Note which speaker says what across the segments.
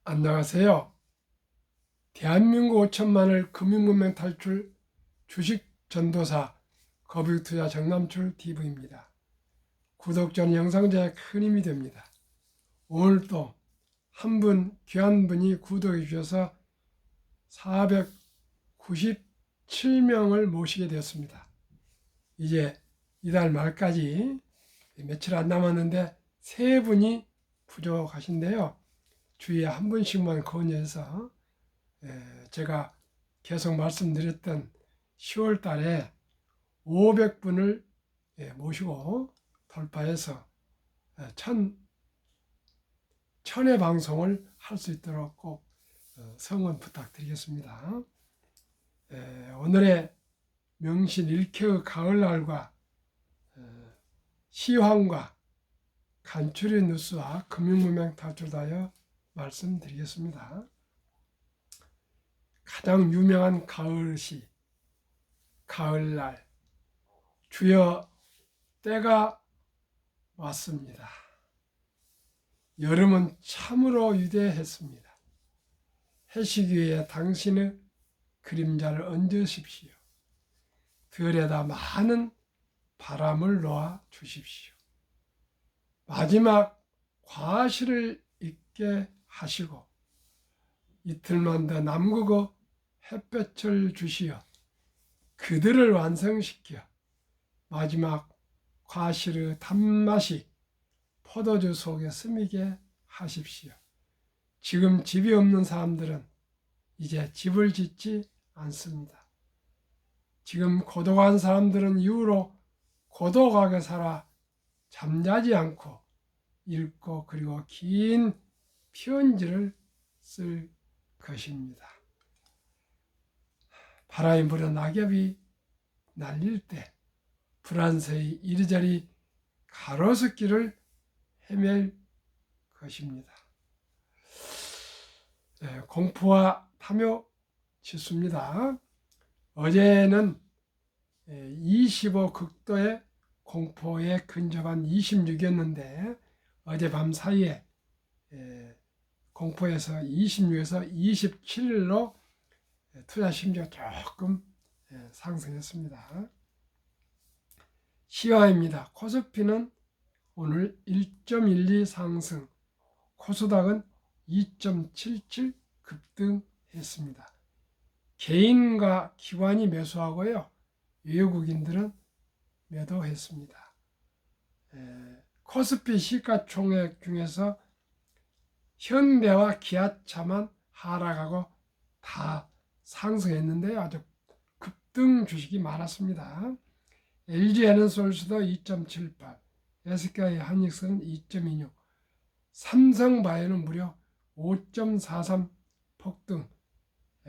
Speaker 1: 안녕하세요. 대한민국 5천만을 금융문명 탈출 주식 전도사 거북투자 정남출 TV입니다. 구독 전 영상 제작에 큰 힘이 됩니다. 오늘도 한 분 귀한 분이 구독해 주셔서 497명을 모시게 되었습니다. 이제 이달 말까지 며칠 안 남았는데 세 분이 부족하신데요. 주위에 한 분씩만 건의해서 제가 계속 말씀드렸던 10월 달에 500분을 모시고 돌파해서 천회 방송을 할 수 있도록 꼭 성원 부탁드리겠습니다. 오늘의 명신 일케의 가을날과 시황과 간추린 뉴스와 금융문명 탈출하여 말씀드리겠습니다. 가장 유명한 가을시, 가을날, 주여 때가 왔습니다. 여름은 참으로 위대했습니다. 해시기 위해 당신의 그림자를 얹으십시오. 들에다 많은 바람을 놓아 주십시오. 마지막 과실을 잊게 하시고 이틀만 더 남그고 햇볕을 주시어 그들을 완성시켜 마지막 과실의 단맛이 포도주 속에 스미게 하십시오. 지금 집이 없는 사람들은 이제 집을 짓지 않습니다. 지금 고독한 사람들은 이후로 고독하게 살아 잠자지 않고 읽고 그리고 긴 편지를 쓸 것입니다. 바람이 불어 낙엽이 날릴 때 불안서히 이리저리 가로수길을 헤맬 것입니다. 공포와 탐욕 지수입니다. 어제는 25극도의 공포에 근접한 26이었는데 어젯밤 사이에 공포에서 26에서 27로 투자 심지가 조금 상승했습니다. 시화입니다. 코스피는 오늘 1.12 상승, 코스닥은 2.77 급등했습니다. 개인과 기관이 매수하고요. 외국인들은 매도했습니다. 코스피 시가총액 중에서 현대와 기아차만 하락하고 다 상승했는데요. 아주 급등 주식이 많았습니다. LG에너솔스도 2.78, SK 한익스는 2.26, 삼성바이오는 무려 5.43 폭등,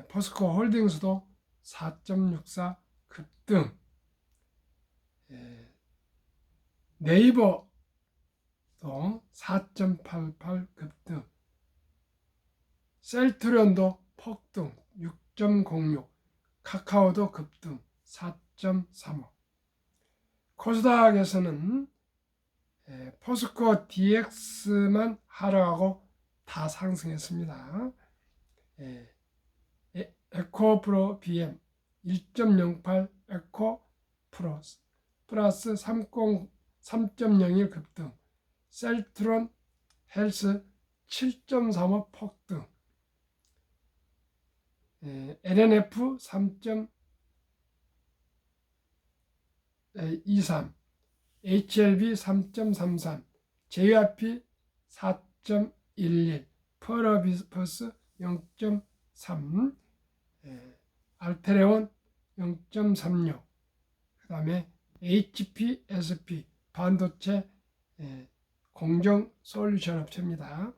Speaker 1: 포스코홀딩스도 4.64 급등, 네이버도 4.88 급등, 셀트리온도 폭등 6.06, 카카오도 급등 4.35. 코스닥에서는 포스코 DX만 하락하고 다 상승했습니다. 에코프로 BM 1.08 에코 플러스 3.01 급등, 셀트론 헬스 7.35 폭등, LNF 3.23, HLB 3.33, JYP 4.11, 펄어비스 0.3, 알테레온 0.36, 그 다음에 HP, SP 반도체 공정 솔루션 업체입니다.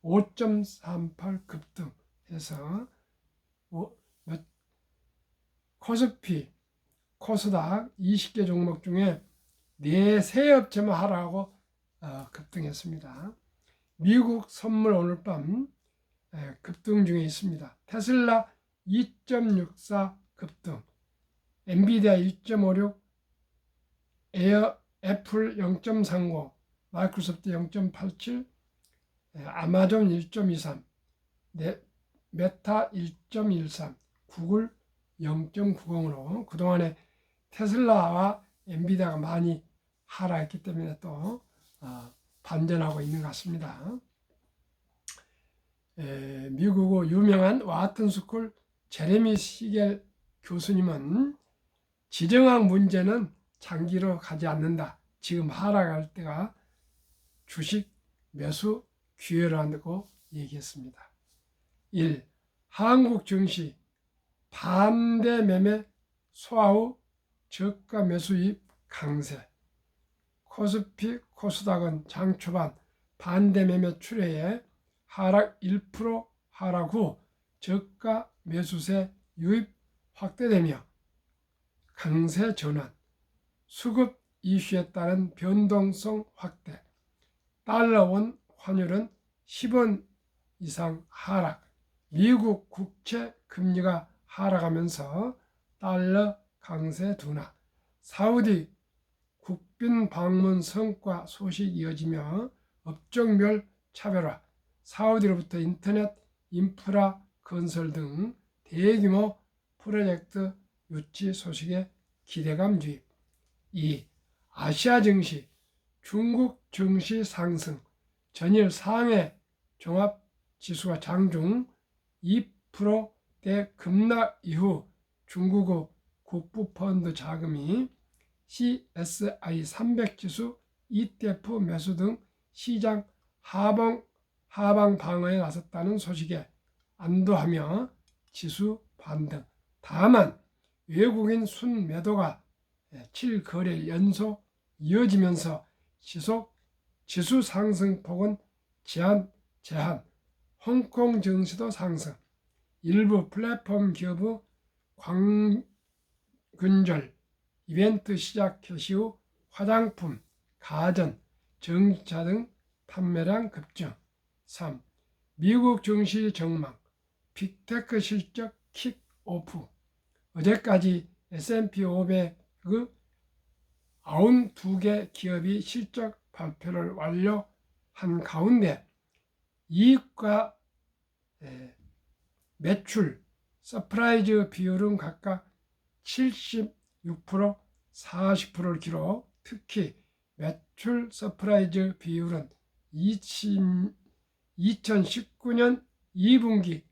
Speaker 1: 5.38 급등해서 코스피, 코스닥 20개 종목 중에 4세 업체만 하락하고 급등했습니다. 미국 선물 오늘 밤 급등 중에 있습니다. 테슬라 2.64 급등, 엔비디아 1.56, 애플 0.30, 마이크로소프트 0.87, 아마존 1.23, 메타 1.13, 구글 0.90으로 그동안에 테슬라와 엔비디아가 많이 하락했기 때문에 또 반전하고 있는 것 같습니다. 미국의 유명한 와튼스쿨 제레미 시겔 교수님은 지정학 문제는 장기로 가지 않는다. 지금 하락할 때가 주식 매수 기회라고 얘기했습니다. 1. 한국 증시 반대 매매 소화 후 저가 매수입 강세. 코스피 코스닥은 장 초반 반대 매매 출회에 하락 1% 하락 후 저가 매수세 유입 확대되며 강세 전환, 수급 이슈에 따른 변동성 확대, 달러원 환율은 10원 이상 하락, 미국 국채 금리가 하락하면서 달러 강세 둔화, 사우디 국빈 방문 성과 소식 이어지며 업종별 차별화, 사우디로부터 인터넷 인프라 건설 등 대규모 프로젝트 유치 소식에 기대감 주입. 2. 아시아 증시, 중국 증시 상승, 전일 상해 종합지수가 장중 2%대 급락 이후 중국의 국부펀드 자금이 CSI 300 지수 ETF 매수 등 시장 하방 방어에 나섰다는 소식에 안도하며 지수 반등. 다만 외국인 순매도가 7거래일 연속 이어지면서 지수 상승폭은 제한, 홍콩 증시도 상승, 일부 플랫폼 기업의 광근절 이벤트 시작 개시 후 화장품, 가전, 전기차 등 판매량 급증. 3. 미국 증시 전망, 빅테크 실적 킥오프. 어제까지 S&P 500의 92개 기업이 실적 발표를 완료한 가운데 이익과 매출, 서프라이즈 비율은 각각 76%, 40%를 기록. 특히 매출 서프라이즈 비율은 2019년 2분기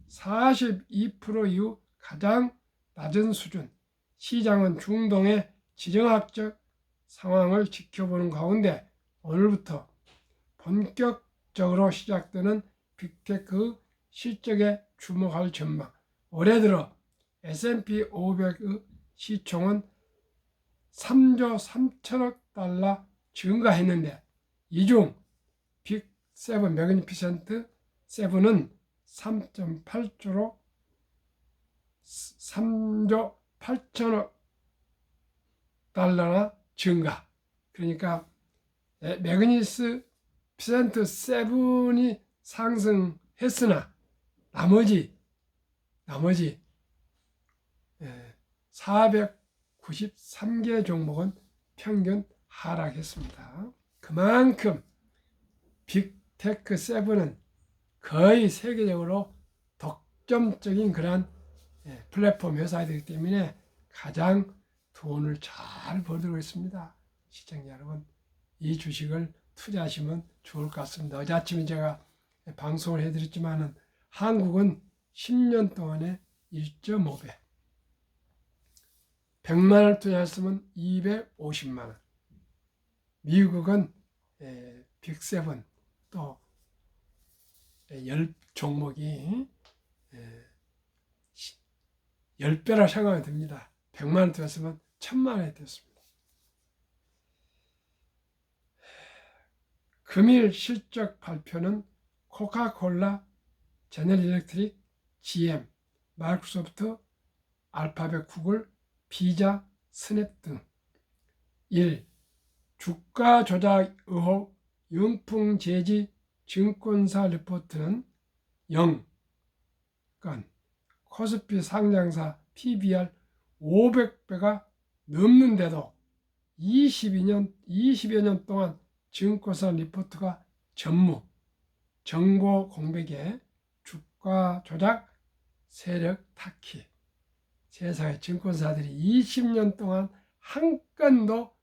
Speaker 1: 42% 이후 가장 낮은 수준. 시장은 중동의 지정학적 상황을 지켜보는 가운데 오늘부터 본격적으로 시작되는 빅테크 실적에 주목할 전망. 올해 들어 S&P 500의 시총은 3조 3천억 달러 증가했는데 이중 빅7 매그니피센트 7은 3.8조로 3조 8천억 달러나 증가. 그러니까 매그니피센트 7이 상승했으나 나머지 493개 종목은 평균 하락했습니다. 그만큼 빅테크 7은 거의 세계적으로 독점적인 그런 플랫폼 회사이기 때문에 가장 돈을 잘 벌고 있습니다. 시청자 여러분, 이 주식을 투자하시면 좋을 것 같습니다. 어제 아침에 제가 방송을 해드렸지만은 한국은 10년 동안에 1.5배, 100만 원 투자했으면 250만 원. 미국은 빅7 또 10종목이 10배라 생각이 듭니다. 100만 원 투자했으면 1000만 원이 됐습니다. 금일 실적 발표는 코카콜라, 제너럴일렉트릭, GM, 마이크로소프트, 알파벳, 구글, 비자, 스냅 등. 1. 주가 조작 의혹 영풍제지 증권사 리포트는 0건, 코스피 상장사 PBR 500배가 넘는데도 20여 년 동안 증권사 리포트가 정보 공백에 주가 조작 세력 탁키. 세상의 증권사들이 20년 동안 한 건도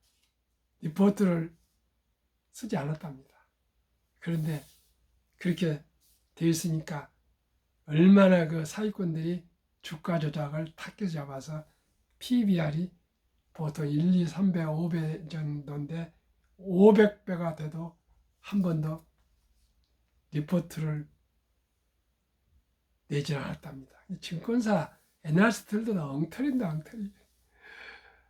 Speaker 1: 리포트를 쓰지 않았답니다. 그런데 그렇게 되어 있으니까 얼마나 그 사기꾼들이 주가 조작을 탁기 잡아서 PBR이 보통 1, 2, 3배, 5배 정도인데 500배가 돼도 한 번도 리포트를 내지 않았답니다. 증권사 애널리스트들도 엉터리인데 엉터리.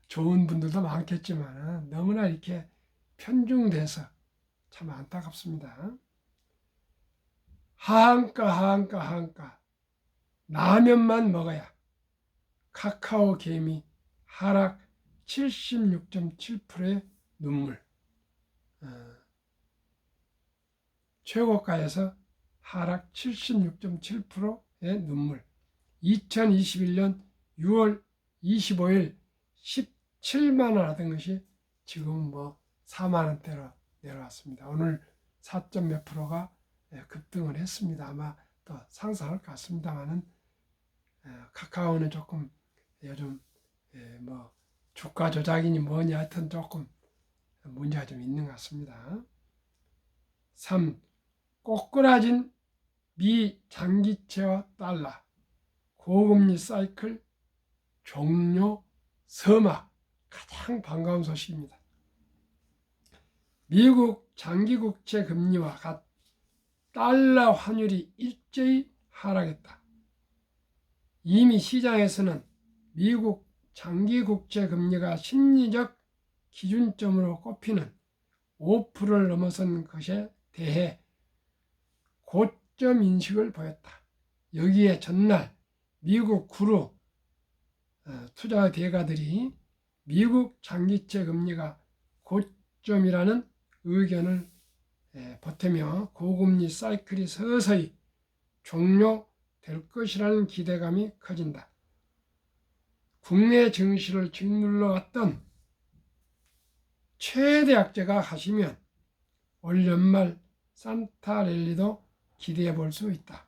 Speaker 1: 좋은 분들도 많겠지만 너무나 이렇게 편중돼서 참 안타깝습니다. 하한가 라면만 먹어야 카카오 게임이 하락 76.7%의 눈물. 최고가에서 하락 76.7%의 눈물. 2021년 6월 25일 17만 원 하던 것이 지금 뭐 4만 원대로 내려왔습니다. 오늘 4몇 %가 급등을 했습니다. 아마 또 상승할 것 같습니다만은 카카오는 조금 요즘 뭐 주가 조작이니 뭐니 하여튼 조금 문제가 좀 있는 것 같습니다. 3. 꼬꾸라진 미 장기채와 달러 고금리 사이클 종료 서막. 가장 반가운 소식입니다. 미국 장기국채 금리와 달러 환율이 일제히 하락했다. 이미 시장에서는 미국 장기국채 금리가 심리적 기준점으로 꼽히는 5%를 넘어선 것에 대해 고점 인식을 보였다. 여기에 전날 미국 구루 투자 대가들이 미국 장기채 금리가 고점이라는 의견을 보태며 고금리 사이클이 서서히 종료될 것이라는 기대감이 커진다. 국내 증시를 짓눌러 왔던 최대 악재가 가시면 올 연말 산타랠리도 기대해 볼 수 있다.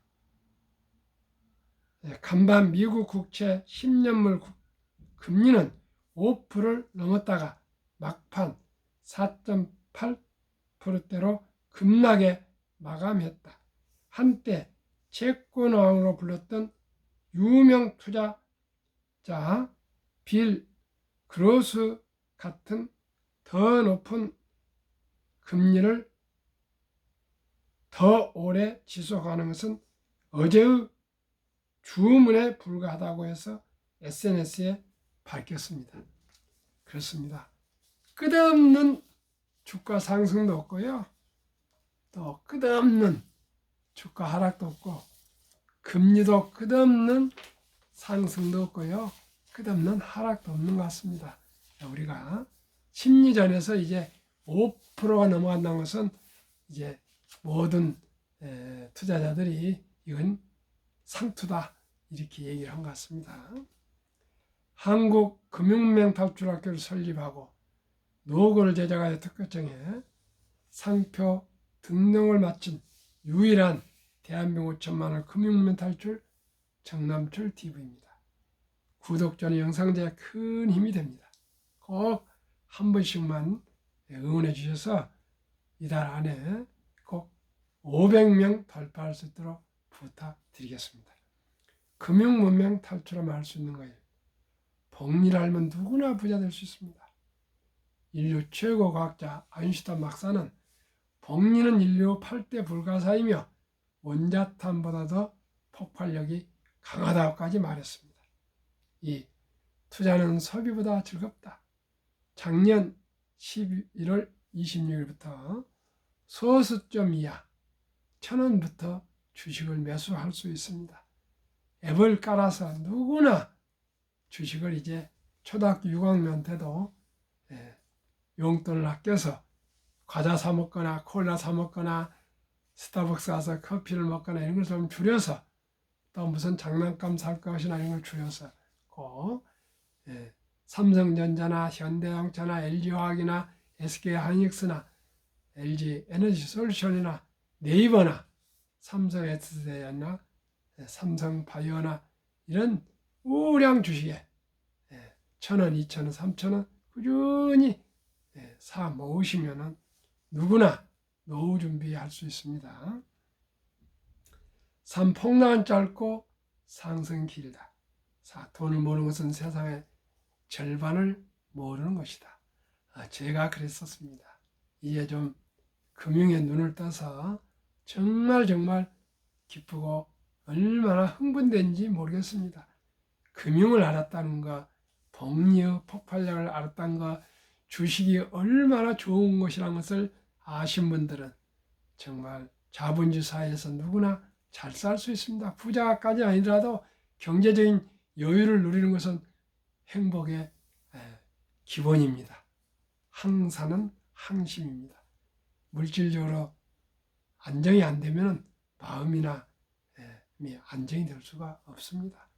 Speaker 1: 간밤 미국 국채 10년물 금리는 5%를 넘었다가 막판 4.8%대로 급락에 마감했다. 한때 채권왕으로 불렸던 유명 투자자 빌 그로스 같은 더 높은 금리를 더 오래 지속하는 것은 어제의 주문에 불과하다고 해서 SNS에 밝혔습니다. 그렇습니다. 끝없는 주가 상승도 없고요. 또 끝없는 주가 하락도 없고 금리도 끝없는 상승도 없고요. 끝없는 하락도 없는 것 같습니다. 우리가 심리전에서 이제 5%가 넘어간다는 것은 이제 모든 투자자들이 이건 상투다 이렇게 얘기를 한 것 같습니다. 한국금융맹탈출학교를 설립하고 노고를 제작하여 특허청에 상표 등록을 마친 유일한 대한민국 5천만 원 금융맹탈출 정남철 TV입니다. 구독자는 영상제에 큰 힘이 됩니다. 꼭 한 번씩만 응원해 주셔서 이달 안에 꼭 500명 돌파할 수 있도록 부탁드리겠습니다. 금융문명 탈출하면 할 수 있는 거예요. 복리를 알면 누구나 부자 될 수 있습니다. 인류 최고 과학자 아인슈타인 박사는 복리는 인류 8대 불가사이며 원자탄보다도 폭발력이 강하다고까지 말했습니다. 이 투자는 소비보다 즐겁다. 작년 11월 26일부터 소수점 이하 1,000원부터 주식을 매수할 수 있습니다. 앱을 깔아서 누구나 주식을 이제 초등학교 6학년 때도 용돈을 아껴서 과자 사 먹거나 콜라 사 먹거나 스타벅스 가서 커피를 먹거나 이런 걸 좀 줄여서 또 무슨 장난감 살 것이나 이런 걸 줄여서 꼭 삼성전자나 현대자동차나 LG화학이나 SK하이닉스나 LG 에너지 솔루션이나 네이버나 삼성 SDI나 삼성 바이오나 이런 우량 주식에 1,000원, 2,000원, 3,000원 꾸준히 사 모으시면은 누구나 노후 준비할 수 있습니다. 산 폭락은 짧고 상승 길다. 돈을 모으는 것은 세상의 절반을 모으는 것이다. 제가 그랬었습니다. 이제 좀 금융에 눈을 떠서 정말 기쁘고 얼마나 흥분된지 모르겠습니다. 금융을 알았다는 거, 복리의 폭발력을 알았다는 거, 주식이 얼마나 좋은 것이라는 것을 아신 분들은 정말 자본주의 사회에서 누구나 잘 살 수 있습니다. 부자까지 아니더라도 경제적인 여유를 누리는 것은 행복의 기본입니다. 항사는 항심입니다. 물질적으로 안정이 안 되면 마음이나 안정이 될 수가 없습니다.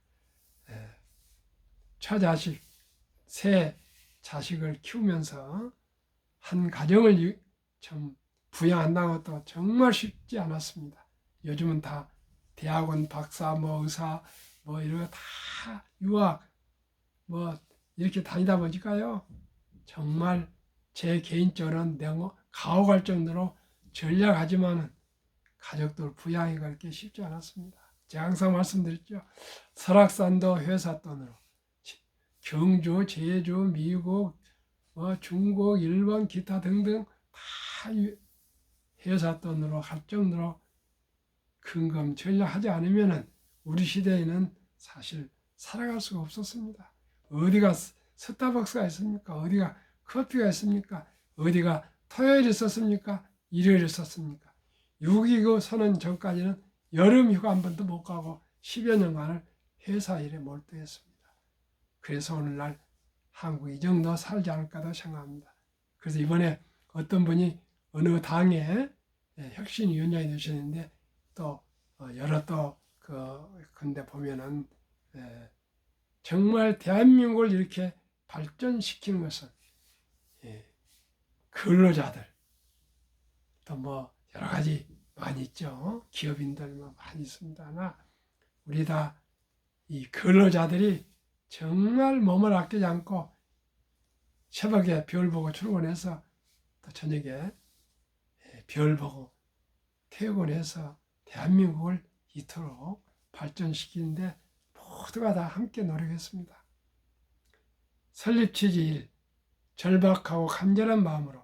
Speaker 1: 처자식, 새 자식을 키우면서 한 가정을 좀 부양한다는 것도 정말 쉽지 않았습니다. 요즘은 다 대학원 박사, 의사, 이런 거 다 유학, 이렇게 다니다 보니까요. 정말 제 개인적으로는 내가 가오갈 정도로 전략하지만은 가족들 부양이 그렇게 쉽지 않았습니다. 제가 항상 말씀드렸죠. 설악산도 회사 돈으로, 경주, 제주, 미국, 중국, 일본, 기타 등등 다 회사 돈으로 할 정도로 근검 전략하지 않으면은 우리 시대에는 사실 살아갈 수가 없었습니다. 어디가 스타벅스가 있습니까? 어디가 커피가 있습니까? 어디가 토요일에 썼습니까? 일요일에 썼습니까? 6.29 선언 전까지는 여름 휴가 한 번도 못 가고 10여 년간을 회사 일에 몰두했습니다. 그래서 오늘날 한국이 이 정도 살지 않을까도 생각합니다. 그래서 이번에 어떤 분이 어느 당에 혁신위원장이 되셨는데 또 여러 근데 보면은 정말 대한민국을 이렇게 발전시키는 것은 근로자들 또 여러 가지 많이 있죠. 기업인들 많이 있습니다. 우리 다 이 근로자들이 정말 몸을 아끼지 않고 새벽에 별 보고 출근해서 또 저녁에 별 보고 퇴근해서 대한민국을 이토록 발전시키는데 모두가 다 함께 노력했습니다. 설립 취지 1. 절박하고 간절한 마음으로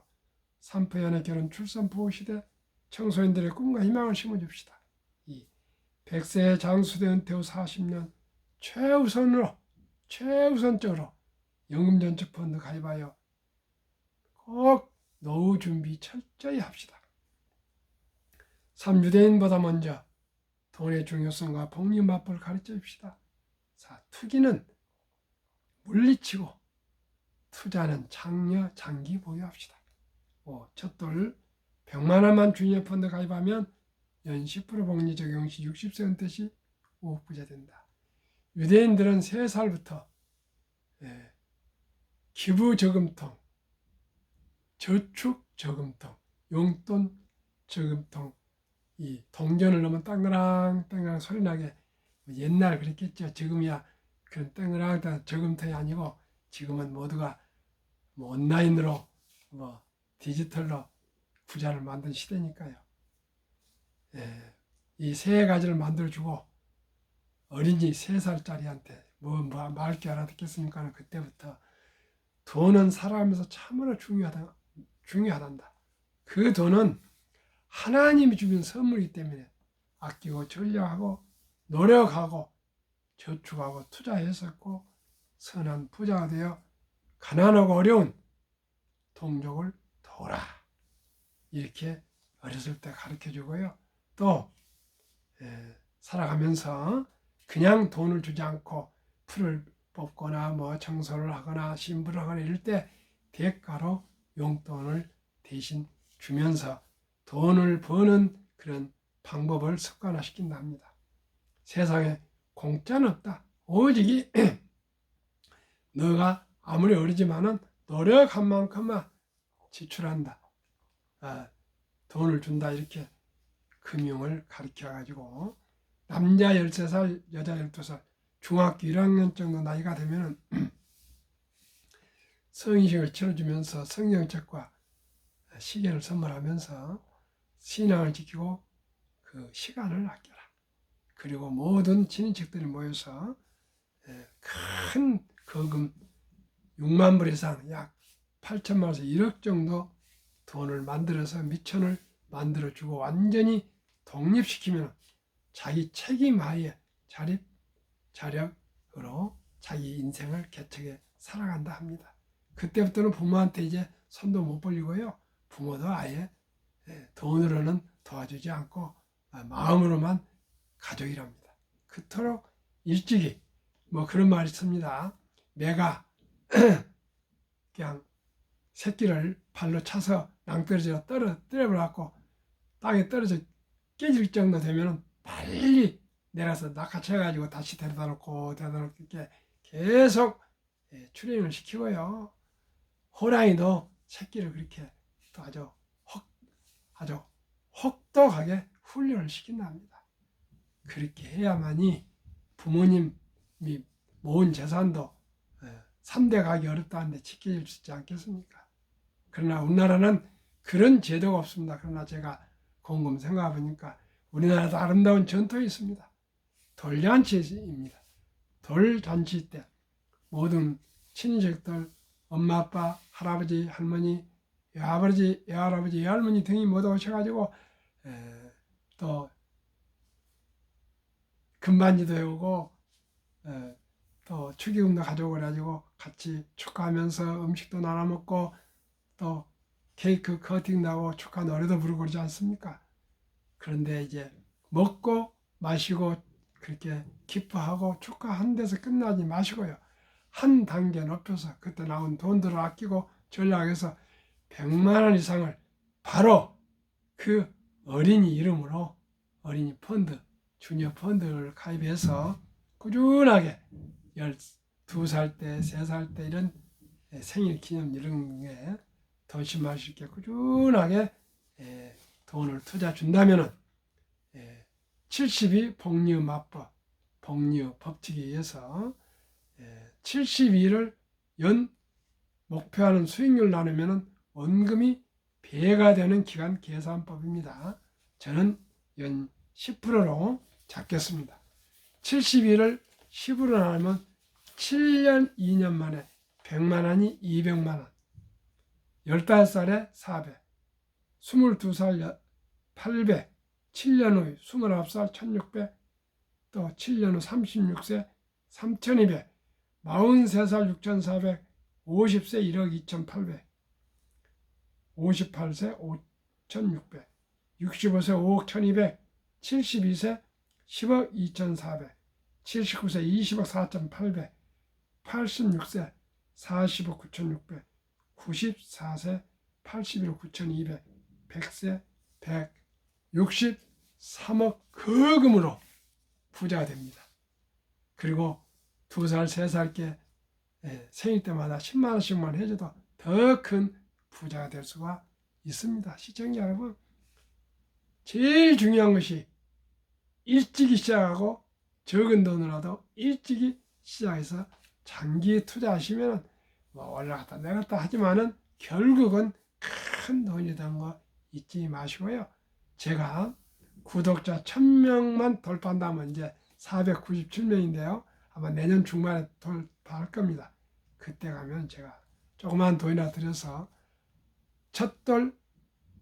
Speaker 1: 산포연의 결혼 출산 보호 시대 청소년들의 꿈과 희망을 심어줍시다. 2. 100세의 장수대 은퇴 후 40년 최우선적으로 연금저축펀드 가입하여 꼭 노후 준비 철저히 합시다. 3. 유대인보다 먼저 돈의 중요성과 복리 맛보를 가르쳐 줍시다. 4. 투기는 물리치고 투자는 장기 보유합시다. 5. 첫돌 100만 원만 주니어펀드 가입하면 연 10% 복리 적용 시 60세 은퇴 시 5억 부자 된다. 유대인들은 3살부터 기부 저금통, 저축 저금통, 용돈 저금통 이 동전을 넣으면 땅그랑땅그랑 소리나게 옛날 그랬겠죠. 지금이야 그런 땅그랑 저금통이 아니고 지금은 모두가 온라인으로 디지털로 부자를 만든 시대니까요. 이 세 가지를 만들어주고 어린이 3살짜리한테 말 줄 알아듣겠습니까? 그때부터 돈은 살아가면서 참으로 중요하단다. 그 돈은 하나님이 주신 선물이기 때문에 아끼고 전략하고 노력하고 저축하고 투자했었고 선한 부자가 되어 가난하고 어려운 동족을 도우라. 이렇게 어렸을 때 가르쳐주고요. 또 살아가면서 그냥 돈을 주지 않고 풀을 뽑거나 청소를 하거나 신부를 하거나 이럴 때 대가로 용돈을 대신 주면서 돈을 버는 그런 방법을 습관화시킨다 합니다. 세상에 공짜는 없다. 오직 너가 아무리 어리지만은 노력한 만큼만 지출한다. 돈을 준다 이렇게 금융을 가르쳐 가지고 남자 13살, 여자 12살, 중학교 1학년 정도 나이가 되면은 성인식을 치러주면서 성경책과 시계를 선물하면서 신앙을 지키고 그 시간을 아껴라. 그리고 모든 친인척들이 모여서 큰 거금 6만 불 이상 약 8천만 원에서 1억 정도 돈을 만들어서 미천을 만들어주고 완전히 독립시키면 자기 책임하에 자력으로 자기 인생을 개척해 살아간다 합니다. 그때부터는 부모한테 이제 손도 못 벌리고요. 부모도 아예 돈으로는 도와주지 않고 마음으로만 가족이랍니다. 그토록 일찍이 뭐 그런 말이 있습니다. 매가 그냥 새끼를 발로 차서 낭떠러지로 때려버려갖고 땅에 떨어져 깨질 정도 되면 빨리 내려서 낚아채가지고 다시 데려다 놓고 이렇게 계속 트레이닝을 시키고요. 호랑이도 새끼를 그렇게 또 아주 혹독하게 훈련을 시킨답니다. 그렇게 해야만이 부모님이 모은 재산도 3대 가기 어렵다는데 지켜질 수 있지 않겠습니까? 그러나 우리나라는 그런 제도가 없습니다. 그러나 제가 곰곰 생각해 보니까 우리나라도 아름다운 전통이 있습니다. 돌잔치입니다. 돌잔치 때 모든 친인척들, 엄마, 아빠, 할아버지, 할머니, 외아버지, 외할아버지, 외할머니 등이 모두 오셔가지고 또 금반지도 해오고 또 축의금도 가져오고 그래가지고 같이 축하하면서 음식도 나눠 먹고 또 케이크 커팅 나고 축하 노래도 부르고 그러지 않습니까? 그런데 이제 먹고 마시고 그렇게 기뻐하고 축하한 데서 끝나지 마시고요. 한 단계 높여서 그때 나온 돈들을 아끼고 전략해서 100만 원 이상을 바로 그 어린이 이름으로 어린이 펀드, 주니어 펀드를 가입해서 꾸준하게 12살 때, 3살 때 이런 생일 기념 이런 게 도심할 수 있게 꾸준하게 돈을 투자 준다면은 70이 복리의 맞법, 복리의 법칙에 의해서 72를 연 목표하는 수익률 나누면은 원금이 배가 되는 기간 계산법입니다. 저는 연 10%로 잡겠습니다. 72를 10으로 나누면 7년 2년 만에 100만 원이 200만 원, 15살에 400, 22살 800, 7년 후 29살 1600, 또 7년 후 36세 3200, 43살 6400, 50세 1억 2800, 58세 5600, 65세 5억 1200, 72세 10억 2400, 79세 20억 4800, 86세 40억 9600, 94세 81억 9200, 100세 163억 거금으로 부자가 됩니다. 그리고 2살, 3살께 생일 때마다 10만 원씩만 해줘도 더 큰 부자가 될 수가 있습니다. 시청자 여러분, 제일 중요한 것이 일찍이 시작하고 적은 돈으로도 일찍이 시작해서 장기 투자하시면 뭐 올라갔다 내렸다 하지만은 결국은 큰 돈이 되는 거 잊지 마시고요. 제가 구독자 1000명만 돌파한다면 이제 497명인데요. 아마 내년 중반에 돌파할 겁니다. 그때 가면 제가 조그만 돈이나 들여서 첫돌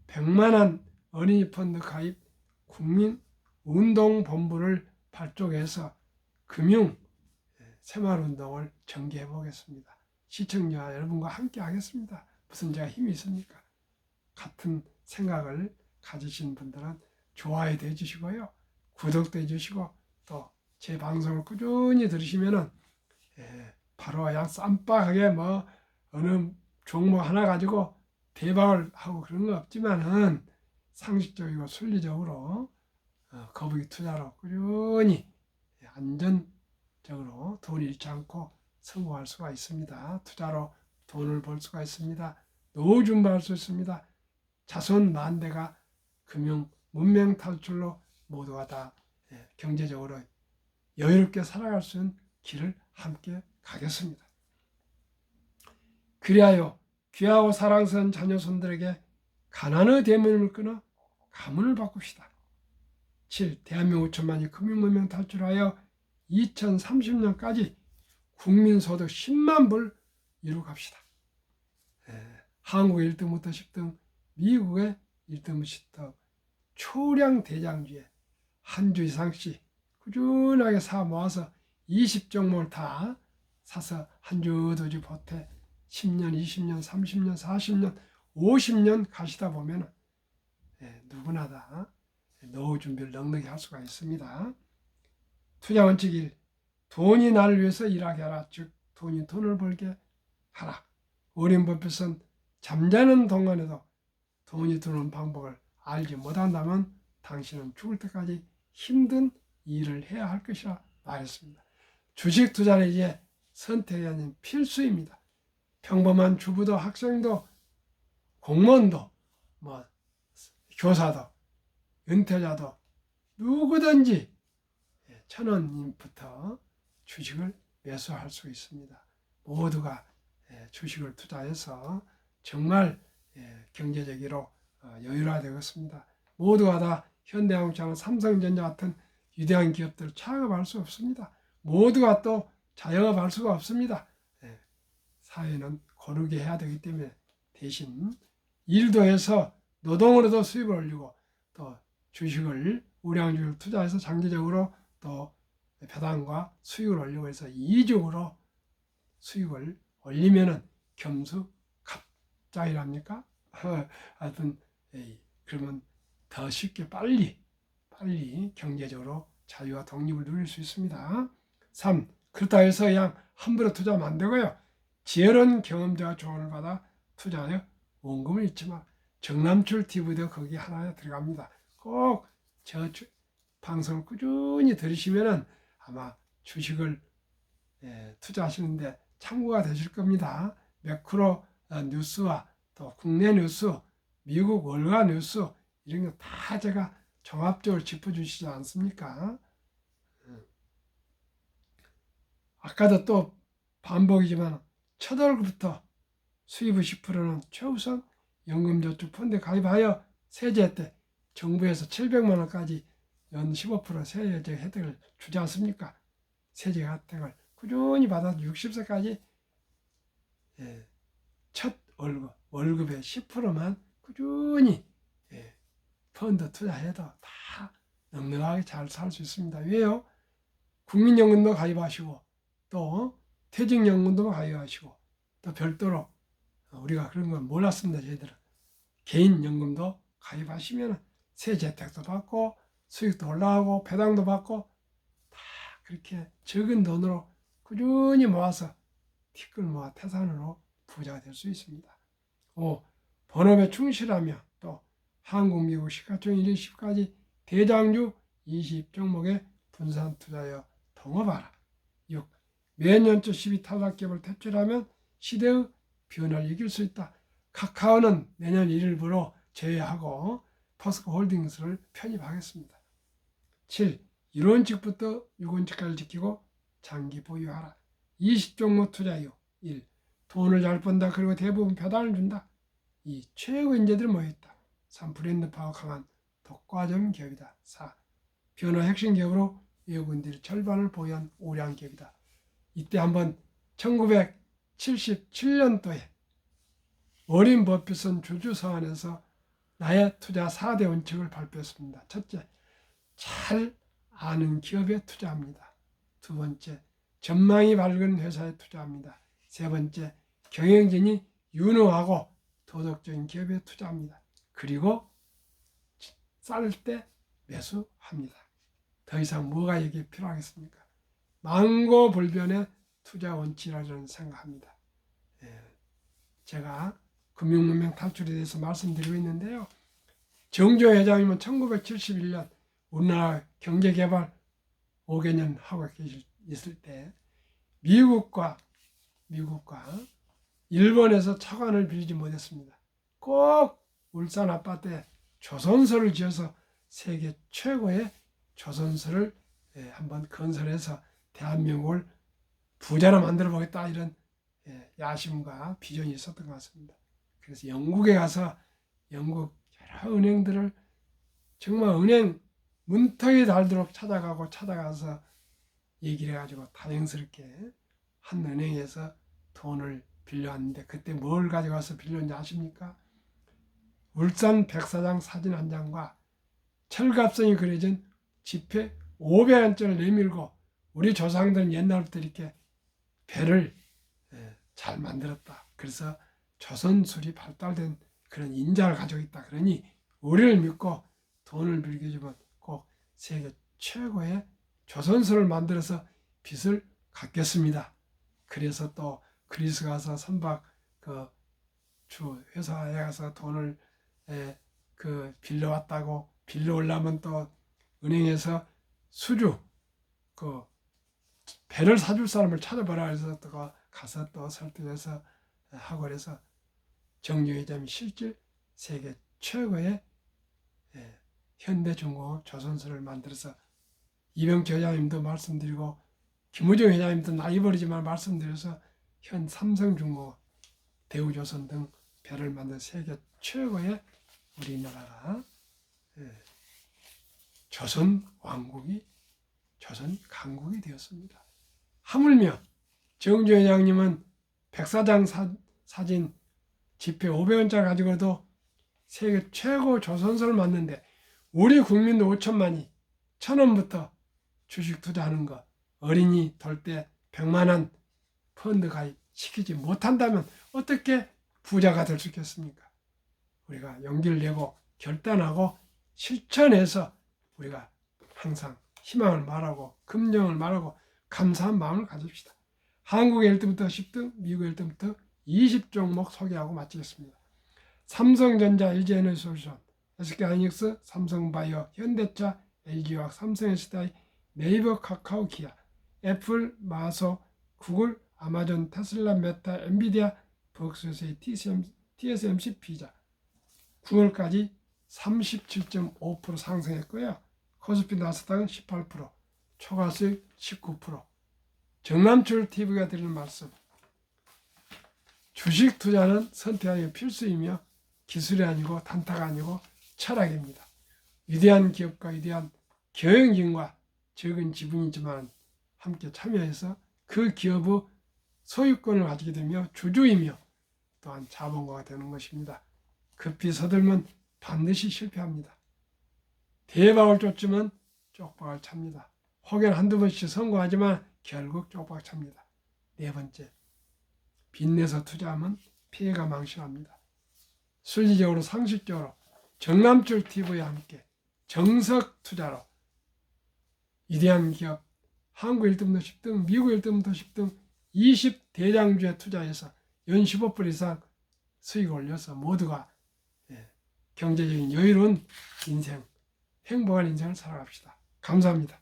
Speaker 1: 100만 원 어린이 펀드 가입 국민운동본부를 발족해서 금융 새마을운동을 전개해 보겠습니다. 시청자 여러분과 함께 하겠습니다. 무슨 제가 힘이 있습니까? 같은 생각을 가지신 분들은 좋아요도 해주시고요. 구독도 해주시고 또 제 방송을 꾸준히 들으시면은 바로 그냥 쌈박하게 뭐 어느 종목 하나 가지고 대박을 하고 그런 거 없지만은 상식적이고 순리적으로 거북이 투자로 꾸준히 안전적으로 돈 잃지 않고 성공할 수가 있습니다. 투자로 돈을 벌 수가 있습니다. 노후 준비할 수 있습니다. 자손 만대가 금융 문명 탈출로 모두가 다 경제적으로 여유롭게 살아갈 수 있는 길을 함께 가겠습니다. 그리하여 귀하고 사랑스러운 자녀손들에게 가난의 대문을 끊어 가문을 바꿉시다. 7. 대한민국 5천만이 금융문명 탈출하여 2030년까지 국민소득 10만 불 이루갑시다. 한국의 1등부터 10등, 미국의 1등부터 10등, 초량 대장주에 한 주 이상씩 꾸준하게 사 모아서 20종목을 다 사서 한 주 두 주 보태 10년, 20년, 30년, 40년, 50년 가시다 보면 누구나 다 노후 준비를 넉넉히 할 수가 있습니다. 투자 원칙 1. 돈이 나를 위해서 일하게 하라. 즉 돈이 돈을 벌게 하라. 워렌 버핏은 잠자는 동안에도 돈이 드는 방법을 알지 못한다면 당신은 죽을 때까지 힘든 일을 해야 할 것이라 말했습니다. 주식 투자는 이제 선택이 아닌 필수입니다. 평범한 주부도 학생도 공무원도 교사도 은퇴자도 누구든지 1,000원부터 주식을 매수할 수 있습니다. 모두가 주식을 투자해서 정말 경제적으로 여유로워야 되겠습니다. 모두가 다 현대자동차나 삼성전자 같은 위대한 기업들을 창업할 수 없습니다. 모두가 또 자영업할 수가 없습니다. 사회는 고르게 해야 되기 때문에 대신 일도 해서 노동으로도 수입을 올리고 또 주식을 우량주를 투자해서 장기적으로 또 배당과 수익을 올리고 해서 이중으로 수익을 올리면은 겸수갑장이랍니까? 하여튼 그러면 더 쉽게 빨리 경제적으로 자유와 독립을 누릴 수 있습니다. 3. 그렇다 해서 그냥 함부로 투자하면 안 되고요. 지혜로운 경험자와 조언을 받아 투자하여 원금을 잃지 마. 정남출 TV도 거기 하나에 들어갑니다. 꼭 저 방송을 꾸준히 들으시면은 아마 주식을 투자하시는데 참고가 되실 겁니다. 매크로 뉴스와 또 국내 뉴스, 미국 월가 뉴스 이런 거 다 제가 종합적으로 짚어주시지 않습니까? 아까도 또 반복이지만 첫 월급부터 수입의 10%는 최우선 연금저축펀드에 가입하여 세제 때 정부에서 700만 원까지 연 15% 세제 혜택을 주지 않습니까? 세제 혜택을 꾸준히 받아서 60세까지 첫 월급의 10%만 꾸준히 펀드 투자해도 다 넉넉하게 잘 살 수 있습니다. 왜요? 국민연금도 가입하시고 또 퇴직연금도 가입하시고 또 별도로 우리가 그런 건 몰랐습니다. 저희들은 개인연금도 가입하시면 세제 혜택도 받고 수익도 올라가고 배당도 받고 다 그렇게 적은 돈으로 꾸준히 모아서 티끌 모아 태산으로 부자가 될 수 있습니다. 5. 본업에 충실하며 또 한국, 미국 시가총 1위 10까지 대장주 20종목에 분산 투자하여 동업하라. 6. 매년초 12 탈락기업을 퇴출하면 시대의 변화를 이길 수 있다. 카카오는 내년 1일부로 제외하고 포스코홀딩스를 편입하겠습니다. 7. 1원칙부터 6원칙까지 지키고 장기 보유하라. 20종목 투자 이후 1. 돈을 잘 번다. 그리고 대부분 배당을 준다. 2. 최고 인재들이 모여있다. 3. 브랜드 파워 강한 독과점 기업이다. 4. 변화 핵심 기업으로 외국인들이 절반을 보유한 우량 기업이다. 이때 한번 1977년도에 워렌 버핏은 주주서한에서 나의 투자 4대 원칙을 발표했습니다. 첫째, 잘 아는 기업에 투자합니다. 두 번째, 전망이 밝은 회사에 투자합니다. 세 번째, 경영진이 유능하고 도덕적인 기업에 투자합니다. 그리고 쌀 때 매수합니다. 더 이상 뭐가 여기에 필요하겠습니까? 망고불변의 투자 원칙이라고 저는 생각합니다. 제가 금융문명 탈출에 대해서 말씀드리고 있는데요. 정조 회장님은 1971년 우리나라 경제개발 5개년 하고 있을 때 미국과 일본에서 차관을 빌리지 못했습니다. 꼭 울산 아파트에 조선소를 지어서 세계 최고의 조선소를 한번 건설해서 대한민국을 부자로 만들어 보겠다, 이런 야심과 비전이 있었던 것 같습니다. 그래서 영국에 가서 영국 여러 은행들을 정말 은행 문턱이 닳도록 찾아가서 얘기를 해가지고 다행스럽게 한 은행에서 돈을 빌려왔는데, 그때 뭘 가져가서 빌렸는지 아십니까? 울산 백사장 사진 한 장과 철갑성이 그려진 지폐 500원짜리를 내밀고, 우리 조상들은 옛날부터 이렇게 배를 잘 만들었다. 그래서 조선술이 발달된 그런 인자를 가지고 있다. 그러니 우리를 믿고 돈을 빌려주면 꼭 세계 최고의 조선술을 만들어서 빚을 갚겠습니다. 그래서 또 그리스 가서 선박 주 회사에 가서 돈을 빌려왔다고, 빌려오려면 또 은행에서 수주 배를 사줄 사람을 찾아보라 해서 또 가서 또 설득해서 하고, 그래서 정유회장이 실질 세계 최고의 현대중공업 조선소를 만들어서, 이병철 회장님도 말씀드리고 김우중 회장님도 나이 버리지만 말씀드려서 현 삼성중공업, 대우조선 등 배를 만든 세계 최고의 우리나라가 조선 왕국이 조선 강국이 되었습니다. 하물며 정주 회장님은 백사장 사진 지폐 500원짜리 가지고도 세계 최고 조선소를 만드는데, 우리 국민도 5천만이 1,000원부터 주식 투자하는 거, 어린이 돌 때 100만 원 펀드 가입 시키지 못한다면 어떻게 부자가 될 수 있겠습니까? 우리가 용기를 내고 결단하고 실천해서 우리가 항상 희망을 말하고 긍정을 말하고 감사한 마음을 가집시다. 한국의 1등부터 10등, 미국의 1등부터 20종목 소개하고 마치겠습니다. 삼성전자, LG에너지솔루션, SK하이닉스, 삼성바이오, 현대차, LG화학, 삼성SDI, 네이버, 카카오, 기아, 애플, 마소, 구글, 아마존, 테슬라, 메타, 엔비디아, 벅스웨이, TSMC, 피자 9월까지 37.5% 상승했고요. 코스피 나스닥은 18%, 초과수익 19%. 정남출 TV가 드리는 말씀, 주식 투자는 선택하기 필수이며 기술이 아니고 단타가 아니고 철학입니다. 위대한 기업과 위대한 경영진과 적은 지분이지만 함께 참여해서 그 기업의 소유권을 가지게 되며 주주이며 또한 자본가가 되는 것입니다. 급히 서들면 반드시 실패합니다. 대박을 쫓으면 쪽박을 찹니다. 혹여나 한두 번씩 성공하지만 결국 쪽박 찹니다. 네 번째, 빚내서 투자하면 피해가 망신합니다. 순리적으로 상식적으로 정남출 TV와 함께 정석 투자로 위대한 기업, 한국 1등부터 10등, 미국 1등부터 10등 20대장주에 투자해서 연 15% 이상 수익을 올려서 모두가 경제적인 여유로운 인생, 행복한 인생을 살아갑시다. 감사합니다.